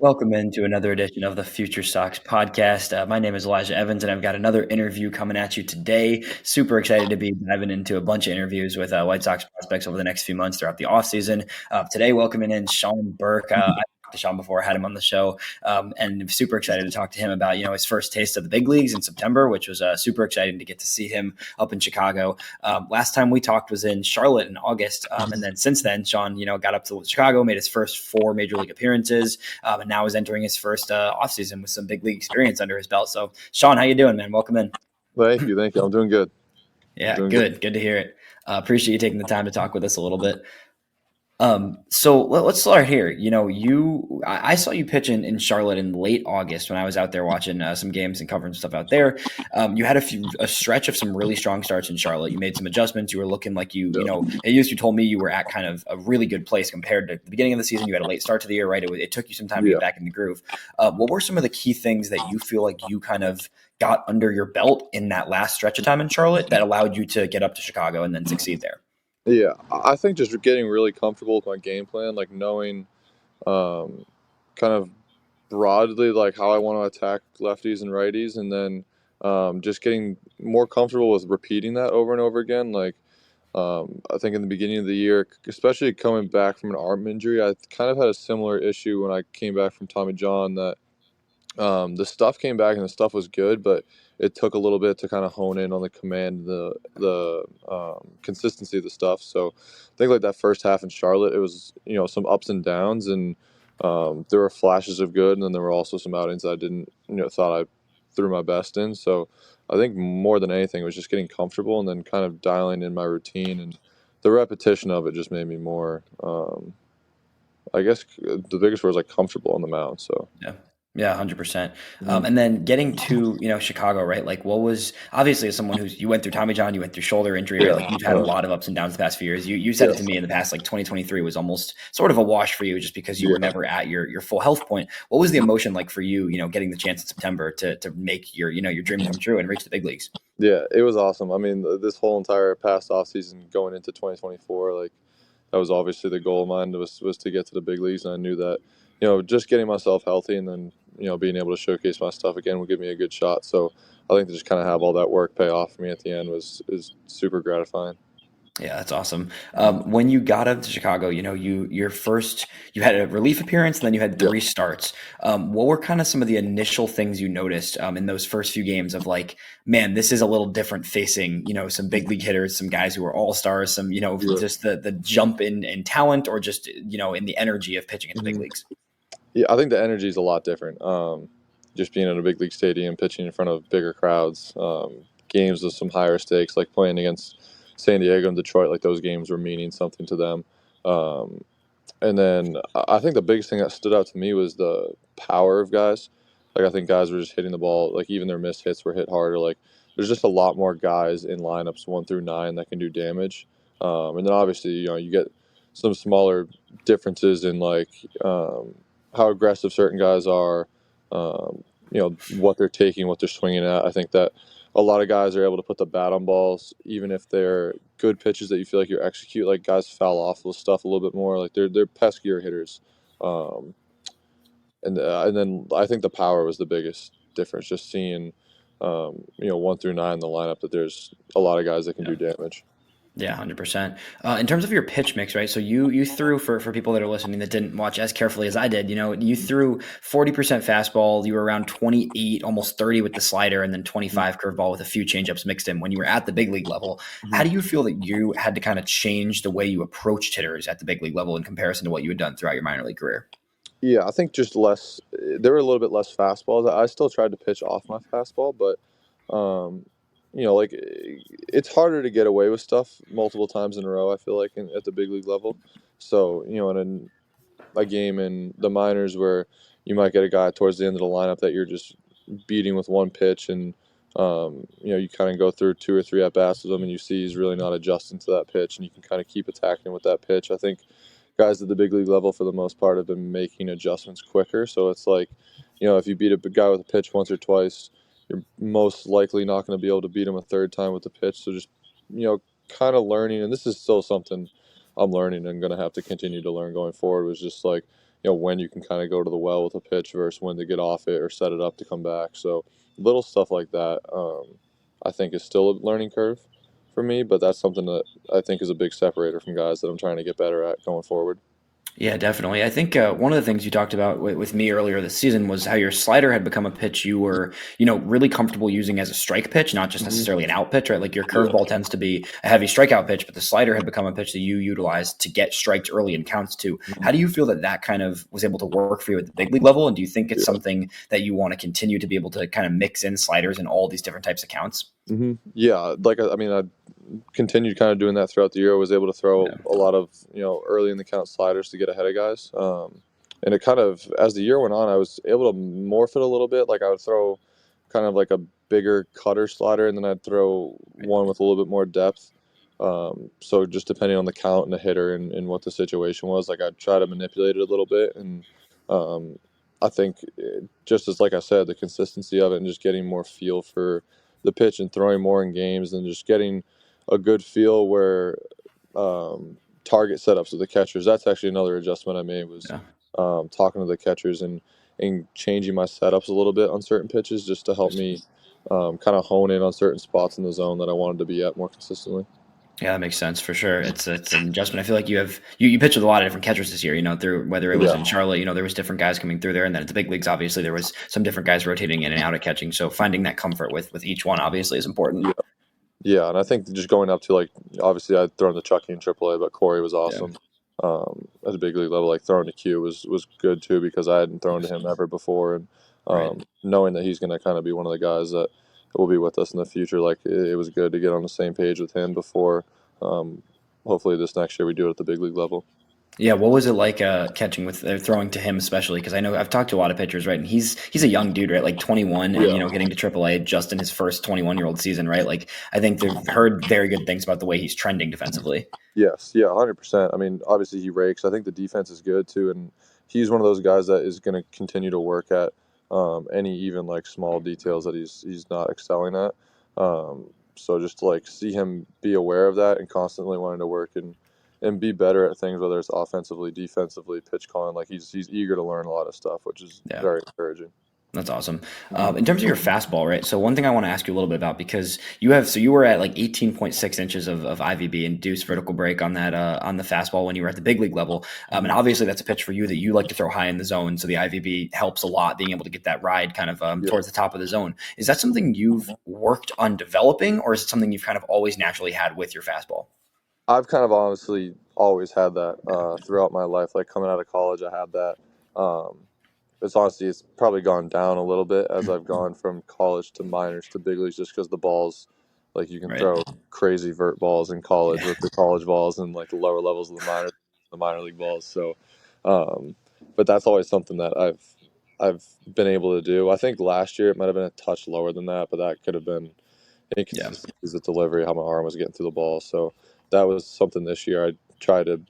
Welcome into another edition of the FutureSox Podcast. My name is Elijah Evans, and I've got another interview coming at you today. Super excited to be diving into a bunch of interviews with White Sox prospects over the next few months throughout the offseason. Today, welcoming in Sean Burke. I talked to Sean before, I had him on the show, and I'm super excited to talk to him about his first taste of the big leagues in September, which was super exciting to get to see him up in Chicago. Last time we talked was in Charlotte in August, and then since then, Sean got up to Chicago, made his first 4 major league appearances, and now is entering his first offseason with some big league experience under his belt. So, Sean, how you doing, man? Welcome in. Thank you. I'm doing good. Yeah, good to hear it. Appreciate you taking the time to talk with us a little bit. So let's start here. I saw you pitch in Charlotte in late August when I was out there watching some games and covering stuff out there. You had a stretch of some really strong starts in Charlotte. You made some adjustments. You were looking like you told me you were at kind of a really good place compared to the beginning of the season. You had a late start to the year, right? It took you some time to get back in the groove. What were some of the key things that you feel like you kind of got under your belt in that last stretch of time in Charlotte that allowed you to get up to Chicago and then succeed there? Yeah, I think just getting really comfortable with my game plan, like knowing kind of broadly like how I want to attack lefties and righties, and then just getting more comfortable with repeating that over and over again. Like I think in the beginning of the year, especially coming back from an arm injury, I kind of had a similar issue when I came back from Tommy John, that the stuff came back and the stuff was good, but it took a little bit to kind of hone in on the command, the consistency of the stuff. So I think like that first half in Charlotte, it was some ups and downs, and there were flashes of good, and then there were also some outings that I didn't thought I threw my best in. So I think more than anything, it was just getting comfortable and then kind of dialing in my routine, and the repetition of it just made me more. I guess the biggest word is like comfortable on the mound. So Yeah, 100%. And then getting to, Chicago, right? Like what was, obviously as someone you went through Tommy John, you went through shoulder injury, right? Like you've had a lot of ups and downs the past few years. You said it to me in the past, like 2023 was almost sort of a wash for you just because you were never at your full health point. What was the emotion like for you, getting the chance in September to make your dream come true and reach the big leagues? Yeah, it was awesome. I mean, this whole entire past offseason going into 2024, like that was obviously the goal of mine was to get to the big leagues. And I knew that, just getting myself healthy and then, being able to showcase my stuff again would give me a good shot. So I think to just kind of have all that work pay off for me at the end is super gratifying. Yeah, that's awesome. When you got up to Chicago, you had a relief appearance, and then you had 3 starts. What were kind of some of the initial things you noticed in those first few games of like, man, this is a little different facing, some big league hitters, some guys who are all-stars, some, just the jump in talent or just, in the energy of pitching in the big leagues? Yeah, I think the energy is a lot different. Just being in a big league stadium, pitching in front of bigger crowds, games with some higher stakes, like playing against San Diego and Detroit, like those games were meaning something to them. And then I think the biggest thing that stood out to me was the power of guys. Like I think guys were just hitting the ball, like even their missed hits were hit harder. Like there's just a lot more guys in lineups 1 through 9 that can do damage. And then obviously, you get some smaller differences in like how aggressive certain guys are, what they're taking, what they're swinging at. I think that a lot of guys are able to put the bat on balls, even if they're good pitches that you feel like you execute. Like guys foul off with stuff a little bit more. Like they're peskier hitters, and then I think the power was the biggest difference. Just seeing, 1 through 9 in the lineup, that there's a lot of guys that can do damage. Yeah, 100%. In terms of your pitch mix, right? So you threw, for people that are listening that didn't watch as carefully as I did, you threw 40% fastball. You were around 28, almost 30 with the slider, and then 25 curveball with a few changeups mixed in when you were at the big league level. How do you feel that you had to kind of change the way you approached hitters at the big league level in comparison to what you had done throughout your minor league career? Yeah, I think just less. There were a little bit less fastballs. I still tried to pitch off my fastball, but like it's harder to get away with stuff multiple times in a row, I feel like, at the big league level. So, in a game in the minors where you might get a guy towards the end of the lineup that you're just beating with one pitch, and you kind of go through 2 or 3 at-bats with him and you see he's really not adjusting to that pitch, and you can kind of keep attacking with that pitch. I think guys at the big league level for the most part have been making adjustments quicker. So it's like, if you beat a guy with a pitch once or twice, you're most likely not going to be able to beat him a third time with the pitch. So just, kind of learning, and this is still something I'm learning and going to have to continue to learn going forward, was just like, when you can kind of go to the well with a pitch versus when to get off it or set it up to come back. So little stuff like that, I think is still a learning curve for me, but that's something that I think is a big separator from guys that I'm trying to get better at going forward. Yeah, definitely. I think one of the things you talked about with me earlier this season was how your slider had become a pitch you were, really comfortable using as a strike pitch, not just Hmm. necessarily an out pitch, right? Like your Yeah. curveball tends to be a heavy strikeout pitch, but the slider had become a pitch that you utilized to get striked early in counts too. How do you feel that kind of was able to work for you at the big league level? And do you think it's Yeah. something that you want to continue to be able to kind of mix in sliders in all these different types of counts? Yeah, like I mean, I continued kind of doing that throughout the year. I was able to throw Yeah, a lot of early in the count sliders to get ahead of guys. And it kind of, as the year went on, I was able to morph it a little bit. Like I would throw kind of like a bigger cutter slider, and then I'd throw right. one with a little bit more depth. So just depending on the count and the hitter and what the situation was, like I'd try to manipulate it a little bit. And um, I think just as like I said, the consistency of it and just getting more feel for the pitch and throwing more in games and just getting a good feel where target setups of the catchers. That's actually another adjustment I made was Yeah. talking to the catchers and changing my setups a little bit on certain pitches just to help me kind of hone in on certain spots in the zone that I wanted to be at more consistently. Yeah, that makes sense for sure. It's an adjustment. I feel like you pitched with a lot of different catchers this year. Through whether it was Yeah, in Charlotte, there was different guys coming through there, and then at the big leagues, obviously there was some different guys rotating in and out of catching. So finding that comfort with each one obviously is important. yeah, yeah. And I think just going up to like obviously I'd thrown to Chucky in AAA, but Corey was Yeah, awesome. At a big league level, like throwing to Q was good too because I hadn't thrown to him ever before, and right. knowing that he's going to kind of be one of the guys that will be with us in the future, like it was good to get on the same page with him before. Um, Hopefully, this next year we do it at the big league level. Yeah, what was it like catching with throwing to him especially? Because I know I've talked to a lot of pitchers, right? And he's a young dude, right? Like 21, and Yeah. getting to AAA just in his first 21-year-old season, right? Like I think they've heard very good things about the way he's trending defensively. Yes. Yeah. 100%. I mean, obviously he rakes. I think the defense is good too, and he's one of those guys that is going to continue to work at any even like small details that he's not excelling at. So just to like see him be aware of that and constantly wanting to work and be better at things, whether it's offensively, defensively, pitch calling. Like he's eager to learn a lot of stuff, which is Yeah. very encouraging. That's awesome. In terms of your fastball, right? So one thing I want to ask you a little bit about because you were at like 18.6 inches of IVB induced vertical break on that on the fastball when you were at the big league level, and obviously that's a pitch for you that you like to throw high in the zone. So the IVB helps a lot, being able to get that ride kind of Yeah. towards the top of the zone. Is that something you've worked on developing, or is it something you've kind of always naturally had with your fastball? I've kind of honestly always had that throughout my life. Like coming out of college, I had that. Um, it's probably gone down a little bit as I've gone from college to minors to big leagues, just because the balls, like you can Right. throw crazy vert balls in college Yeah. with the college balls and like the lower levels of the minor league balls. So, um, but that's always something that I've been able to do. I think last year it might have been a touch lower than that, but that could have been Yeah. inconsistencies with delivery, how my arm was getting through the ball. So that was something this year I tried to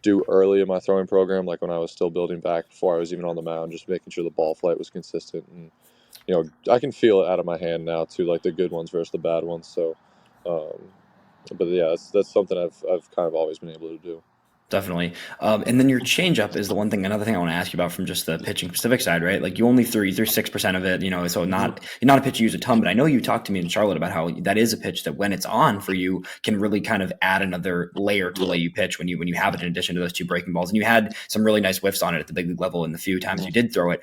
do early in my throwing program, like when I was still building back before I was even on the mound, just making sure the ball flight was consistent. And, I can feel it out of my hand now too, like the good ones versus the bad ones. So, um, but yeah, that's something I've kind of always been able to do. Definitely. And then your changeup is the one thing. Another thing I want to ask you about from just the pitching specific side, right? Like you threw 6% of it, so not a pitch you use a ton. But I know you talked to me in Charlotte about how that is a pitch that when it's on for you can really kind of add another layer to the way you pitch when you have it in addition to those two breaking balls. And you had some really nice whiffs on it at the big league level in the few times you did throw it.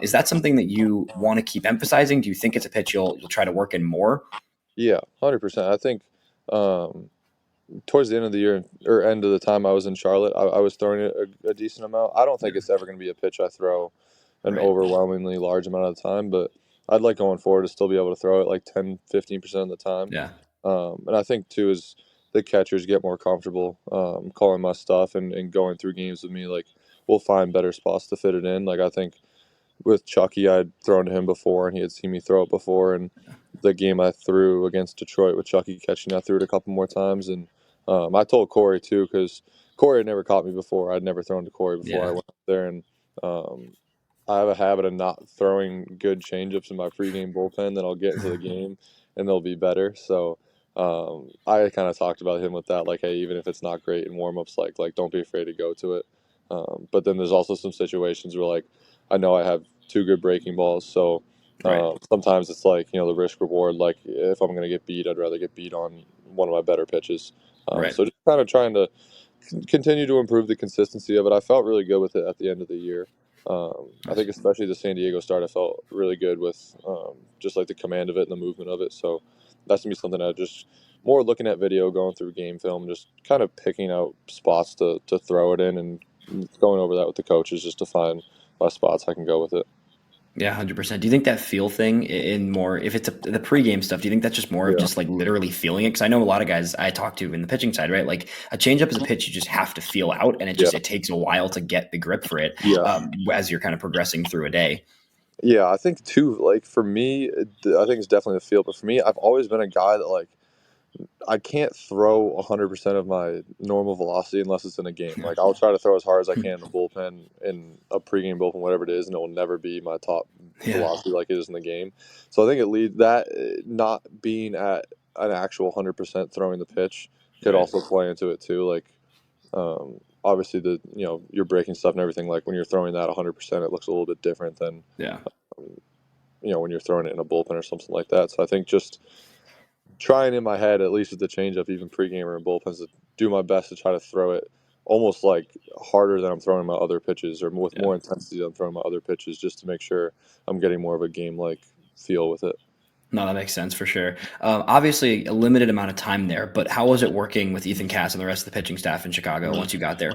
Is that something that you want to keep emphasizing? Do you think it's a pitch you'll try to work in more? Yeah, 100%. I think um, towards the end of the year or end of the time I was in Charlotte, I was throwing it a decent amount. I don't think it's ever going to be a pitch I throw an Right. overwhelmingly large amount of the time, but I'd like going forward to still be able to throw it like 10-15% of the time. Yeah. And I think too is the catchers get more comfortable calling my stuff and going through games with me. Like we'll find better spots to fit it in. Like I think with Chucky, I'd thrown to him before, and he had seen me throw it before. And the game I threw against Detroit with Chucky catching, I threw it a couple more times. And I told Corey too, because Corey had never caught me before. I'd never thrown to Corey before I Yeah. went up there, and um, I have a habit of not throwing good changeups in my pregame bullpen. Then I'll get into the game, and they'll be better. So I kind of talked about him with that, like, hey, even if it's not great in warmups, like don't be afraid to go to it. But then there's also some situations where like I know I have two good breaking balls, so Right. sometimes it's like the risk reward. Like if I'm gonna get beat, I'd rather get beat on one of my better pitches. Right. So just kind of trying to continue to improve the consistency of it. I felt really good with it at the end of the year. I Nice. think especially the San Diego start, I felt really good with just like the command of it and the movement of it. So that's gonna be something I just more looking at video, going through game film, just kind of picking out spots to throw it in and going over that with the coaches just to find my spots I can go with it. Yeah, 100%. Do you think that feel thing in more, if it's the pregame stuff, do you think that's just more of Yeah. just like literally feeling it? Because I know a lot of guys I talk to in the pitching side, right? Like a changeup is a pitch you just have to feel out, and Yeah. it takes a while to get the grip for it Yeah. as you're kind of progressing through a day. Yeah. I think too, like for me, I think it's definitely the feel, but for me, I've always been a guy that like, I can't throw 100% of my normal velocity unless it's in a game. Like I'll try to throw as hard as I can in the bullpen, in a pregame bullpen, whatever it is, and it will never be my top Yeah. velocity like it is in the game. So I think it leads that not being at an actual 100% throwing the pitch could Right. also play into it too. Like obviously the your breaking stuff and everything. Like when you're throwing that 100%, it looks a little bit different than Yeah. um, when you're throwing it in a bullpen or something like that. So I think just trying in my head, at least with the changeup, even pregame or in bullpens, to do my best to try to throw it almost like harder than I'm throwing my other pitches, or with Yeah. more intensity than I'm throwing my other pitches, just to make sure I'm getting more of a game like feel with it. No, that makes sense for sure. Obviously, a limited amount of time there, but how was it working with Ethan Cass and the rest of the pitching staff in Chicago once you got there?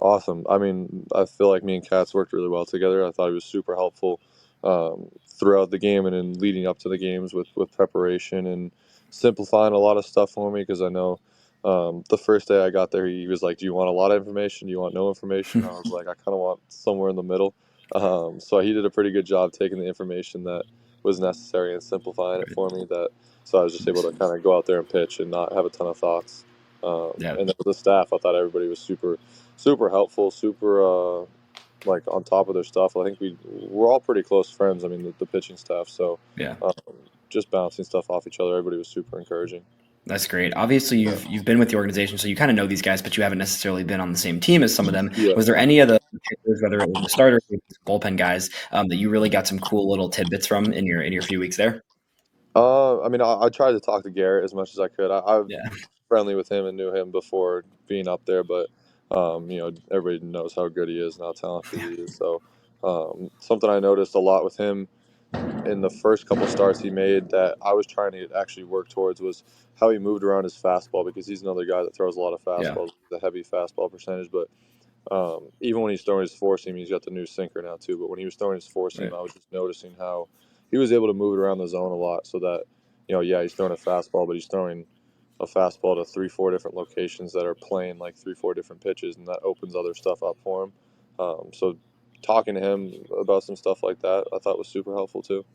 Awesome. I mean, I feel like me and Katz worked really well together. I thought he was super helpful throughout the game and in leading up to the games with preparation and simplifying a lot of stuff for me because I know the first day I got there, he was like, "Do you want a lot of information? Do you want no information?" I was like, "I kind of want somewhere in the middle." So he did a pretty good job taking the information that was necessary and simplifying it Right. for me. So I was just able to kind of go out there and pitch and not have a ton of thoughts. Yeah. And then with the staff, I thought everybody was super helpful, super like on top of their stuff. I think we're all pretty close friends. I mean, the pitching staff. So Yeah. um, just bouncing stuff off each other. Everybody was super encouraging. That's great. Obviously, you've been with the organization, so you kind of know these guys, but you haven't necessarily been on the same team as some of them. Yeah. Was there any of the pitchers, whether it was the starters or the bullpen guys, that you really got some cool little tidbits from in your few weeks there? I mean, I tried to talk to Garrett as much as I could. I was Yeah. friendly with him and knew him before being up there, but everybody knows how good he is and how talented he is. So something I noticed a lot with him in the first couple starts he made that I was trying to actually work towards was how he moved around his fastball, because he's another guy that throws a lot of Yeah. fastballs, the heavy fastball percentage. But even when he's throwing his four seam, he's got the new sinker now too. But when he was throwing his four seam, Right. I was just noticing how he was able to move it around the zone a lot. So that he's throwing a fastball, but he's throwing a fastball to 3-4 different locations that are playing like 3-4 different pitches, and that opens other stuff up for him. So talking to him about some stuff like that, I thought was super helpful too.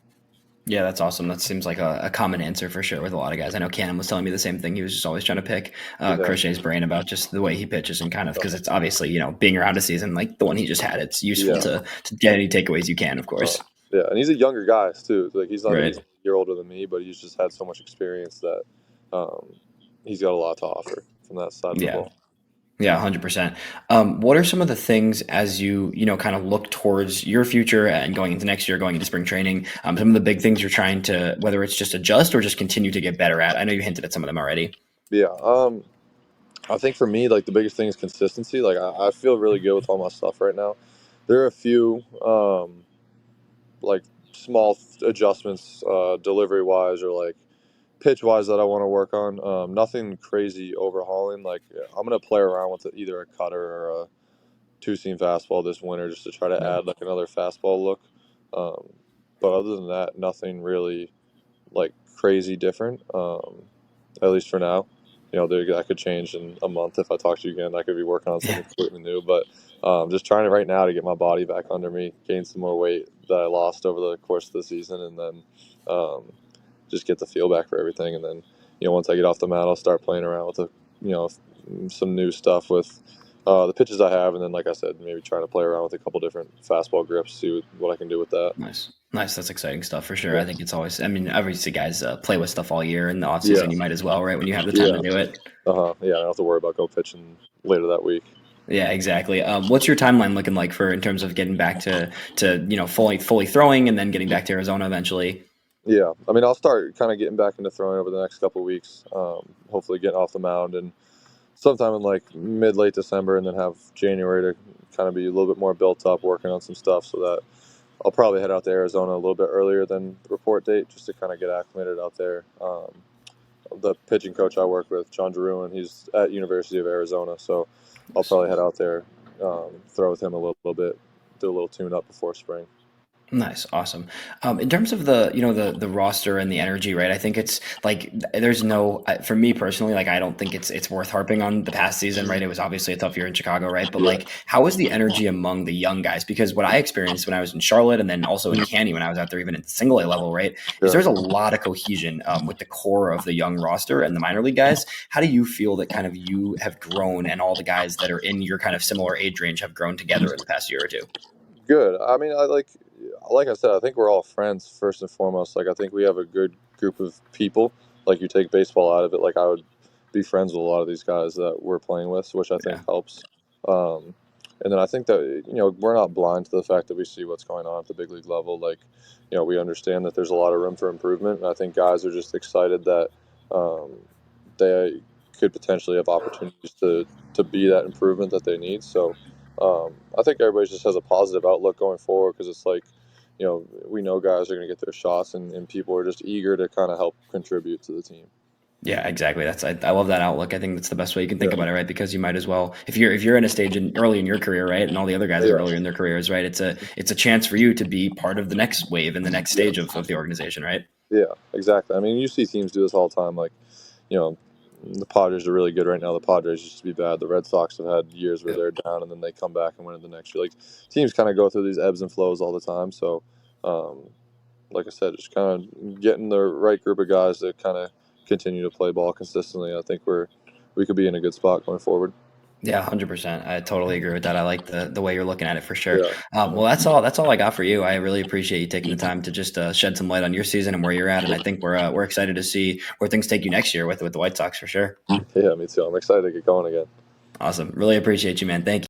Yeah, that's awesome. That seems like a common answer for sure with a lot of guys. I know Cannon was telling me the same thing. He was just always trying to pick Crochet's brain about just the way he pitches and kind of, because it's obviously, being around a season like the one he just had, it's useful to get any takeaways you can, of course. Yeah, and he's a younger guy too. Like he's not Right. he's a year older than me, but he's just had so much experience that he's got a lot to offer from that side of the Yeah. ball. Yeah, 100%. What are some of the things as you kind of look towards your future and going into next year, going into spring training, some of the big things you're trying to, whether it's just adjust or just continue to get better at? I know you hinted at some of them already. Yeah, I think for me, like the biggest thing is consistency. Like I feel really good with all my stuff right now. There are a few like small adjustments, delivery wise or like pitch wise that I want to work on. Nothing crazy overhauling. Like I'm gonna play around with either a cutter or a two seam fastball this winter just to try to Yeah. add like another fastball look. But other than that, nothing really like crazy different. At least for now. That could change in a month if I talk to you again. I could be working on something completely new, but just trying right now to get my body back under me, gain some more weight that I lost over the course of the season, and then just get the feel back for everything. And then, once I get off the mat, I'll start playing around with some new stuff with the pitches I have, and then, like I said, maybe trying to play around with a couple different fastball grips, see what I can do with that. Nice. That's exciting stuff for sure. Yeah. I think it's always, obviously guys play with stuff all year in the offseason. You might as well, right? When you have the time to do it. Yeah, I don't have to worry about go pitching later that week. Yeah, exactly. What's your timeline looking like for in terms of getting back to fully throwing and then getting back to Arizona eventually? Yeah, I mean, I'll start kind of getting back into throwing over the next couple of weeks. Hopefully, getting off the mound and sometime in like mid late December, and then have January to kind of be a little bit more built up, working on some stuff, so that I'll probably head out to Arizona a little bit earlier than the report date, just to kind of get acclimated out there. The pitching coach I work with, John Drew, he's at University of Arizona, so I'll probably head out there, throw with him a little bit, do a little tune up before spring. Nice, awesome. In terms of the roster and the energy, right? I think it's like there's no for me personally, like I don't think it's worth harping on the past season, right? It was obviously a tough year in Chicago, right? But Yeah. like, how is the energy among the young guys? Because what I experienced when I was in Charlotte and then also in Canny when I was out there, even in single A level, right? Is Yeah. there's a lot of cohesion with the core of the young roster and the minor league guys. How do you feel that kind of you have grown and all the guys that are in your kind of similar age range have grown together in the past year or two? Good. I mean, like I said, I think we're all friends first and foremost. Like, I think we have a good group of people. Like, you take baseball out of it, like I would be friends with a lot of these guys that we're playing with, which I think Yeah. helps. Um, and then I think that we're not blind to the fact that we see what's going on at the big league level. Like, we understand that there's a lot of room for improvement, and I think guys are just excited that um, they could potentially have opportunities to be that improvement that they need. So I think everybody just has a positive outlook going forward, because it's like, we know guys are going to get their shots, and people are just eager to kind of help contribute to the team. Yeah, exactly. I love that outlook. I think that's the best way you can think Yeah. about it, right? Because you might as well, if you're in a stage early in your career, right, and all the other guys are Yeah. earlier in their careers, right? It's a chance for you to be part of the next wave and the next Yeah. stage of the organization, right? Yeah. Exactly. I mean, you see teams do this all the time. Like, you know, the Padres are really good right now. The Padres used to be bad. The Red Sox have had years where Yep. they're down, and then they come back and win it the next year. Like, teams kind of go through these ebbs and flows all the time. So, um, like I said, just kind of getting the right group of guys to kind of continue to play ball consistently. I think we could be in a good spot going forward. Yeah, 100%. I totally agree with that. I like the way you're looking at it for sure. Yeah. Well, that's all I got for you. I really appreciate you taking the time to just shed some light on your season and where you're at. And I think we're excited to see where things take you next year with the White Sox for sure. Yeah, me too. I'm excited to get going again. Awesome. Really appreciate you, man. Thank you.